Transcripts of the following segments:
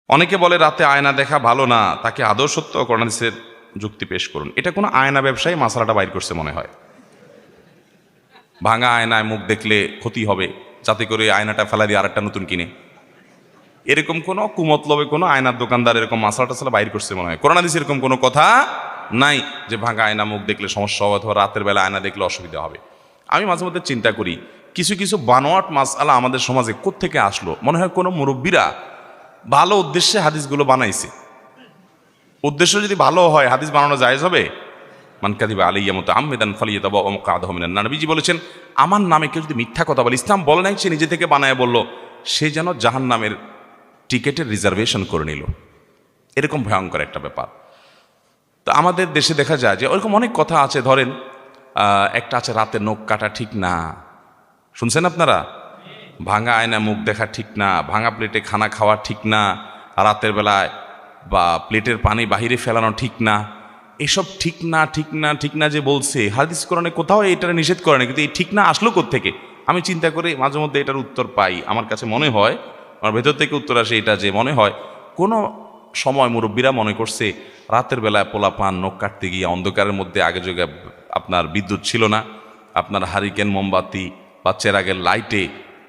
অনেকে বলে রাতে আয়না দেখা ভালো না, তাকে আদৌ সত্য কোরআন হাদিসের যুক্তি পেশ করুন। এটা কোনো আয়না ব্যবসায়ী মাসালাটা বাইর করছে মনে হয়। ভাঙা আয়নায় মুখ দেখলে ক্ষতি হবে, যাতে করে আয়নাটা ফেলা দিয়ে আরেকটা নতুন কিনে, এরকম কোনো কুমতলবে কোনো আয়নার দোকানদার এরকম মাসালা টাসালা বাইর করছে মনে হয়। কোরআন হাদিসে এরকম কোনো কথা নাই যে ভাঙা আয়না মুখ দেখলে সমস্যা হবে অথবা রাতের বেলা আয়না দেখলে অসুবিধা হবে। আমি মাঝে মধ্যে চিন্তা করি কিছু কিছু বানোয়াট মাসআলা আমাদের সমাজে কোত্থেকে আসলো। মনে হয় কোনো মুরব্বীরা ভালো উদ্দেশ্যে হাদিসগুলো বানাইছে। উদ্দেশ্য যদি ভালো হয় হাদিস বানানো জায়েজ হবে? মান কাযিবা আলাইয়া মুতাআম্মিদান ফালিয়াতাবাওয়া মাকআদাহু মিনান নার। নবীজি বলেছেন, আমার নামে কেউ যদি মিথ্যা কথা বলে, ইসলাম বলে নাই সে নিজে থেকে বানায় বলল, সে যেন জাহান্নামের টিকেটের রিজার্ভেশন করে নিল। এরকম ভয়ঙ্কর একটা ব্যাপার। তো আমাদের দেশে দেখা যায় যে ওরকম অনেক কথা আছে। ধরেন একটা আছে রাতে নখ কাটা ঠিক না, শুনছেন আপনারা? ভাঙা আয়না মুখ দেখা ঠিক না, ভাঙা প্লেটে খানা খাওয়া ঠিক না, রাতের বেলায় বা প্লেটের পানি বাহিরে ফেলানো ঠিক না। এসব ঠিক না ঠিক না ঠিক না যে বলছে, হাদিস কোরআনে কোথাও এটা নিষেধ করে না, কিন্তু এই ঠিক না আসলো কোত্থেকে? আমি চিন্তা করে মাঝে মধ্যে এটার উত্তর পাই। আমার কাছে মনে হয়, আমার ভেতর থেকে উত্তর আসে এটা যে মনে হয় কোনো সময় মুরব্বীরা মনে করছে রাতের বেলায় পোলাপান নখ কাটতে গিয়ে অন্ধকারের মধ্যে আগে যোগে আপনার বিদ্যুৎ ছিল না, আপনার হারিকেন মোমবাতি বা চেরাগের লাইটে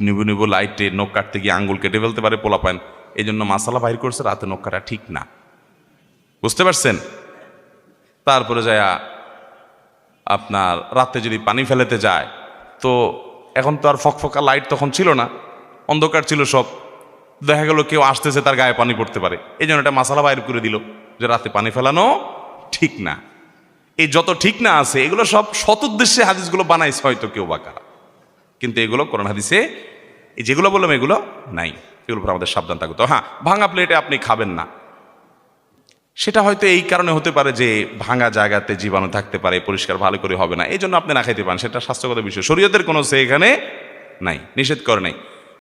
নিবু নিবু লাইটে নখ কাটতে গিয়ে আঙ্গুল কেটে ফেলতে পারে পোলাপান, এই জন্য মাসালা বাইর করছে রাতে নখ কাটা ঠিক না। বুঝতে পারছেন? তারপরে যায় আপনার রাতে যদি পানি ফেলেতে যায়, তো এখন তো আর ফকফকা লাইট তখন ছিল না, অন্ধকার ছিল সব, দেখা গেল কেউ আসতেছে তার গায়ে পানি পড়তে পারে, এই জন্য একটা মাসালা বাইর করে দিল যে রাতে পানি ফেলানো ঠিক না। এই যত ঠিক না আছে এগুলো সব সৎ উদ্দেশ্যে হাদিসগুলো বানাইছে হয়তো কেউ বা কারা, কিন্তু এগুলো কোরআন হাদিসে এই যেগুলো বললাম এগুলো নাই। এগুলোর উপর আমাদের সাবধান থাকতে। হ্যাঁ, ভাঙা প্লেটে আপনি খাবেন না, সেটা হয়তো এই কারণে হতে পারে যে ভাঙা জায়গাতে জীবাণু থাকতে পারে, পরিষ্কার ভালো করে হবে না, এই জন্য আপনি না খাইতে পারেন, সেটা স্বাস্থ্যগত বিষয়। শরীয়তের কোনো সে এখানে নাই, নিষেধ করে নাই।